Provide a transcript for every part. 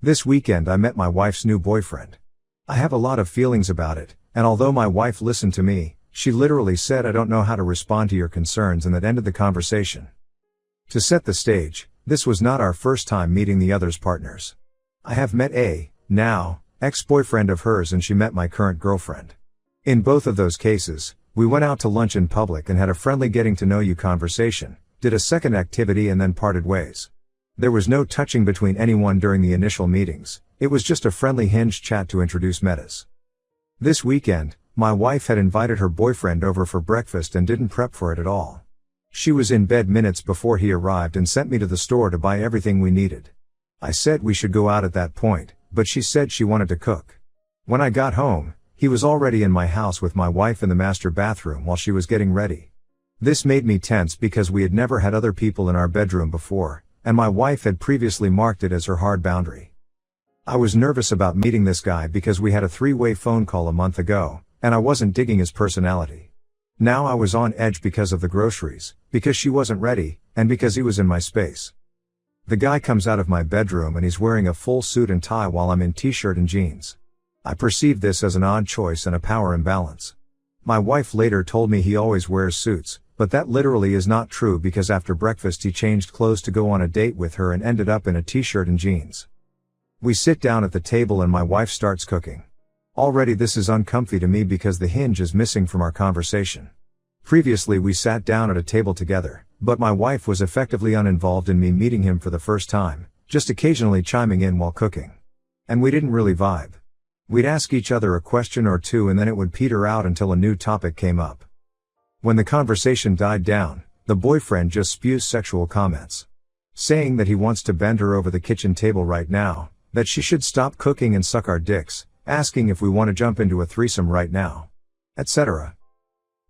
This weekend I met my wife's new boyfriend. I have a lot of feelings about it, and although my wife listened to me, she literally said I don't know how to respond to your concerns, and that ended the conversation. To set the stage, this was not our first time meeting the other's partners. I have met a, now, ex-boyfriend of hers, and she met my current girlfriend. In both of those cases, we went out to lunch in public and had a friendly getting to know you conversation, did a second activity and then parted ways. There was no touching between anyone during the initial meetings, it was just a friendly Hinge chat to introduce metas. This weekend, my wife had invited her boyfriend over for breakfast and didn't prep for it at all. She was in bed minutes before he arrived and sent me to the store to buy everything we needed. I said we should go out at that point, but she said she wanted to cook. When I got home, he was already in my house with my wife in the master bathroom while she was getting ready. This made me tense because we had never had other people in our bedroom before, and my wife had previously marked it as her hard boundary. I was nervous about meeting this guy because we had a three-way phone call a month ago, and I wasn't digging his personality. Now I was on edge because of the groceries, because she wasn't ready, and because he was in my space. The guy comes out of my bedroom and he's wearing a full suit and tie while I'm in t-shirt and jeans. I perceived this as an odd choice and a power imbalance. My wife later told me he always wears suits, but that literally is not true because after breakfast he changed clothes to go on a date with her and ended up in a t-shirt and jeans. We sit down at the table and my wife starts cooking. Already this is uncomfy to me because the hinge is missing from our conversation. Previously we sat down at a table together, but my wife was effectively uninvolved in me meeting him for the first time, just occasionally chiming in while cooking. And we didn't really vibe. We'd ask each other a question or two and then it would peter out until a new topic came up. When the conversation died down, the boyfriend just spews sexual comments. Saying that he wants to bend her over the kitchen table right now, that she should stop cooking and suck our dicks, asking if we want to jump into a threesome right now, etc.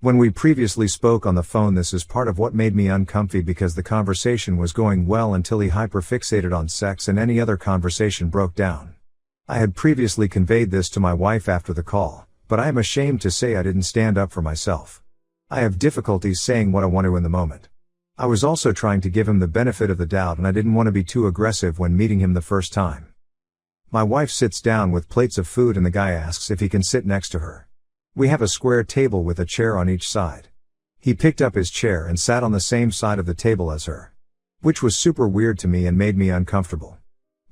When we previously spoke on the phone, this is part of what made me uncomfy because the conversation was going well until he hyperfixated on sex and any other conversation broke down. I had previously conveyed this to my wife after the call, but I am ashamed to say I didn't stand up for myself. I have difficulties saying what I want to in the moment. I was also trying to give him the benefit of the doubt and I didn't want to be too aggressive when meeting him the first time. My wife sits down with plates of food and the guy asks if he can sit next to her. We have a square table with a chair on each side. He picked up his chair and sat on the same side of the table as her, which was super weird to me and made me uncomfortable.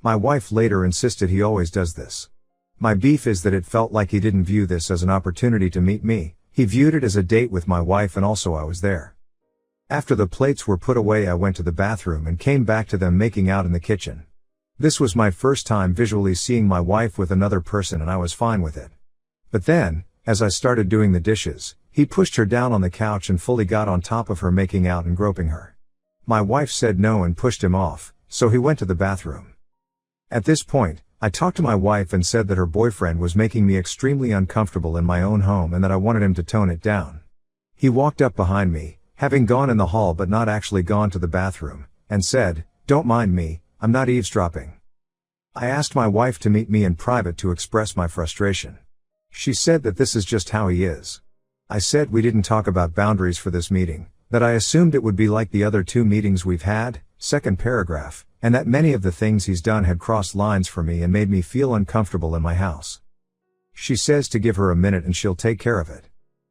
My wife later insisted he always does this. My beef is that it felt like he didn't view this as an opportunity to meet me. He viewed it as a date with my wife and also I was there. After the plates were put away I went to the bathroom and came back to them making out in the kitchen. This was my first time visually seeing my wife with another person and I was fine with it. But then, as I started doing the dishes, he pushed her down on the couch and fully got on top of her making out and groping her. My wife said no and pushed him off, so he went to the bathroom. At this point, I talked to my wife and said that her boyfriend was making me extremely uncomfortable in my own home and that I wanted him to tone it down. He walked up behind me, having gone in the hall but not actually gone to the bathroom, and said, "Don't mind me, I'm not eavesdropping." I asked my wife to meet me in private to express my frustration. She said that this is just how he is. I said we didn't talk about boundaries for this meeting, that I assumed it would be like the other two meetings we've had, second paragraph, and that many of the things he's done had crossed lines for me and made me feel uncomfortable in my house. She says to give her a minute and she'll take care of it.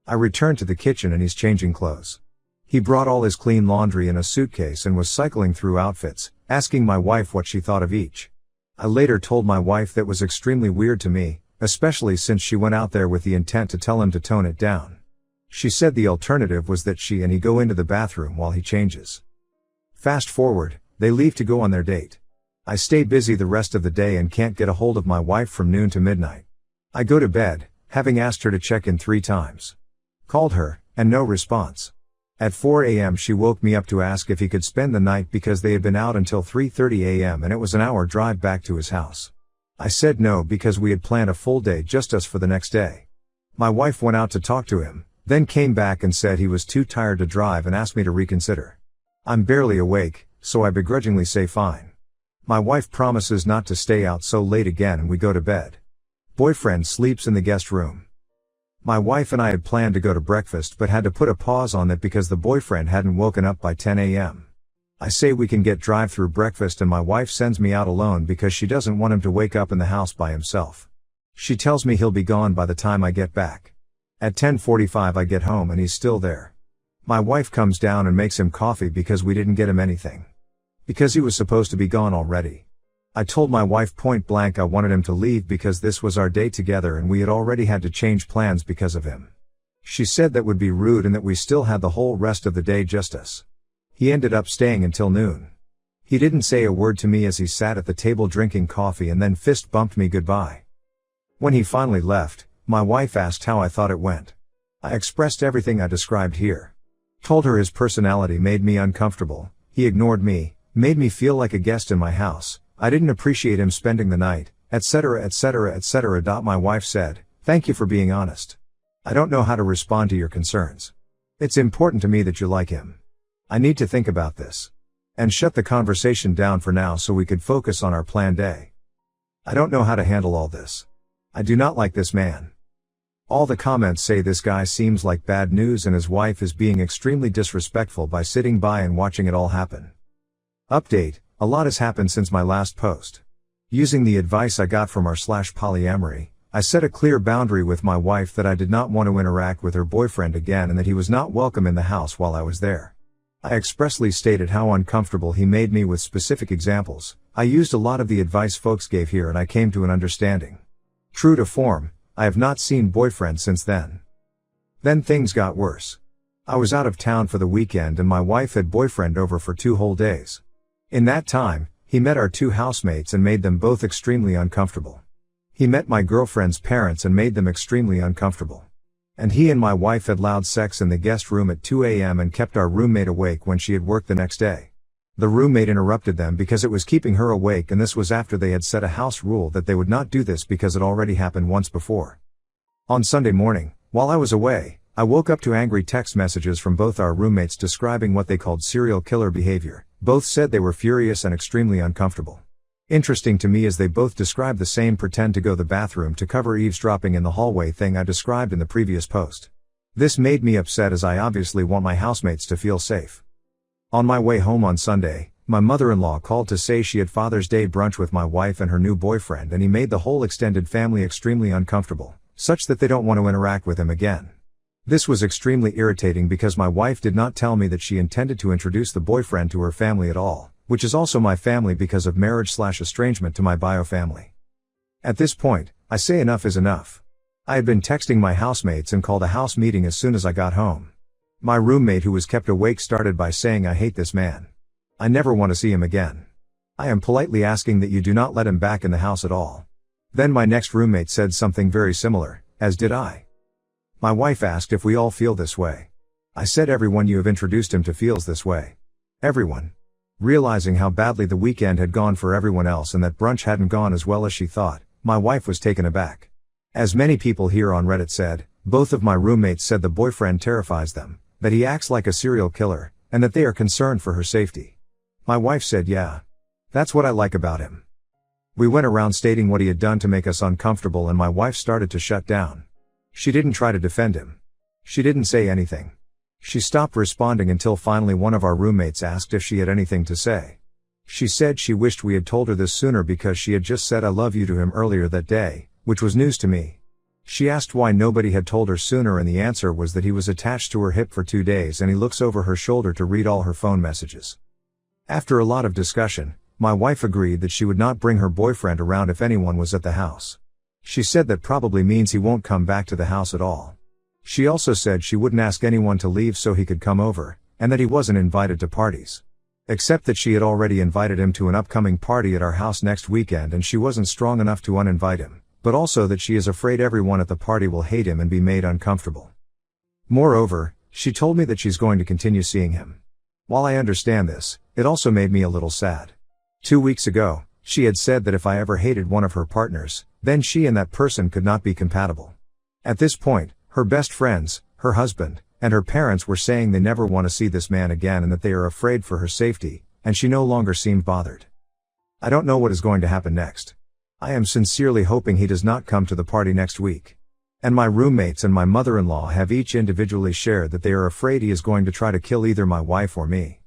I returned to the kitchen and he's changing clothes. He brought all his clean laundry in a suitcase and was cycling through outfits, asking my wife what she thought of each. I later told my wife that was extremely weird to me, especially since she went out there with the intent to tell him to tone it down. She said the alternative was that she and he go into the bathroom while he changes. Fast forward, they leave to go on their date. I stay busy the rest of the day and can't get a hold of my wife from noon to midnight. I go to bed, having asked her to check in 3 times. Called her, and no response. At 4 a.m. she woke me up to ask if he could spend the night because they had been out until 3:30 a.m. and it was an hour drive back to his house. I said no because we had planned a full day just us for the next day. My wife went out to talk to him, then came back and said he was too tired to drive and asked me to reconsider. I'm barely awake, so I begrudgingly say fine. My wife promises not to stay out so late again and we go to bed. Boyfriend sleeps in the guest room. My wife and I had planned to go to breakfast but had to put a pause on that because the boyfriend hadn't woken up by 10 a.m. I say we can get drive-through breakfast and my wife sends me out alone because she doesn't want him to wake up in the house by himself. She tells me he'll be gone by the time I get back. At 10:45 I get home and he's still there. My wife comes down and makes him coffee because we didn't get him anything. Because he was supposed to be gone already. I told my wife point blank I wanted him to leave because this was our day together and we had already had to change plans because of him. She said that would be rude and that we still had the whole rest of the day just us. He ended up staying until noon. He didn't say a word to me as he sat at the table drinking coffee and then fist bumped me goodbye. When he finally left, my wife asked how I thought it went. I expressed everything I described here. Told her his personality made me uncomfortable, he ignored me, made me feel like a guest in my house, I didn't appreciate him spending the night, etc. etc. etc. My wife said, "Thank you for being honest. I don't know how to respond to your concerns. It's important to me that you like him. I need to think about this." And shut the conversation down for now so we could focus on our planned day. I don't know how to handle all this. I do not like this man. All the comments say this guy seems like bad news and his wife is being extremely disrespectful by sitting by and watching it all happen. Update: a lot has happened since my last post. Using the advice I got from r/polyamory, I set a clear boundary with my wife that I did not want to interact with her boyfriend again and that he was not welcome in the house while I was there. I expressly stated how uncomfortable he made me with specific examples. I used a lot of the advice folks gave here and I came to an understanding. True to form, I have not seen boyfriend since then. Then things got worse. I was out of town for the weekend and my wife had boyfriend over for 2 whole days. In that time, he met our 2 housemates and made them both extremely uncomfortable. He met my girlfriend's parents and made them extremely uncomfortable. And he and my wife had loud sex in the guest room at 2 a.m. and kept our roommate awake when she had work the next day. The roommate interrupted them because it was keeping her awake and this was after they had set a house rule that they would not do this because it already happened once before. On Sunday morning, while I was away, I woke up to angry text messages from both our roommates describing what they called serial killer behavior. Both said they were furious and extremely uncomfortable. Interesting to me is they both described the same pretend to go the bathroom to cover eavesdropping in the hallway thing I described in the previous post. This made me upset as I obviously want my housemates to feel safe. On my way home on Sunday, my mother-in-law called to say she had Father's Day brunch with my wife and her new boyfriend and he made the whole extended family extremely uncomfortable, such that they don't want to interact with him again. This was extremely irritating because my wife did not tell me that she intended to introduce the boyfriend to her family at all, which is also my family because of marriage/estrangement to my bio family. At this point, I say enough is enough. I had been texting my housemates and called a house meeting as soon as I got home. My roommate who was kept awake started by saying I hate this man. I never want to see him again. I am politely asking that you do not let him back in the house at all. Then my next roommate said something very similar, as did I. My wife asked if we all feel this way. I said everyone you have introduced him to feels this way. Everyone. Realizing how badly the weekend had gone for everyone else and that brunch hadn't gone as well as she thought, my wife was taken aback. As many people here on Reddit said, both of my roommates said the boyfriend terrifies them, that he acts like a serial killer, and that they are concerned for her safety. My wife said yeah. That's what I like about him. We went around stating what he had done to make us uncomfortable and my wife started to shut down. She didn't try to defend him. She didn't say anything. She stopped responding until finally one of our roommates asked if she had anything to say. She said she wished we had told her this sooner because she had just said I love you to him earlier that day, which was news to me. She asked why nobody had told her sooner and the answer was that he was attached to her hip for 2 days and he looks over her shoulder to read all her phone messages. After a lot of discussion, my wife agreed that she would not bring her boyfriend around if anyone was at the house. She said that probably means he won't come back to the house at all. She also said she wouldn't ask anyone to leave so he could come over, and that he wasn't invited to parties. Except that she had already invited him to an upcoming party at our house next weekend and she wasn't strong enough to uninvite him, but also that she is afraid everyone at the party will hate him and be made uncomfortable. Moreover, she told me that she's going to continue seeing him. While I understand this, it also made me a little sad. 2 weeks ago, she had said that if I ever hated one of her partners, then she and that person could not be compatible. At this point, her best friends, her husband, and her parents were saying they never want to see this man again and that they are afraid for her safety, and she no longer seemed bothered. I don't know what is going to happen next. I am sincerely hoping he does not come to the party next week. And my roommates and my mother-in-law have each individually shared that they are afraid he is going to try to kill either my wife or me.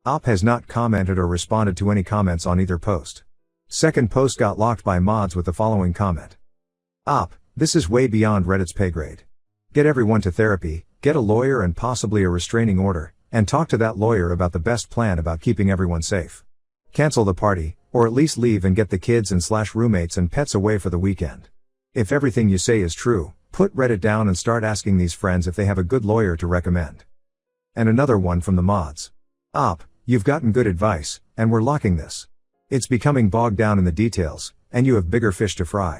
Op has not commented or responded to any comments on either post. Second post got locked by mods with the following comment. Op, this is way beyond Reddit's pay grade. Get everyone to therapy, get a lawyer and possibly a restraining order, and talk to that lawyer about the best plan about keeping everyone safe. Cancel the party, or at least leave and get the kids and roommates and pets away for the weekend. If everything you say is true, put Reddit down and start asking these friends if they have a good lawyer to recommend. And another one from the mods. Op, you've gotten good advice, and we're locking this. It's becoming bogged down in the details, and you have bigger fish to fry.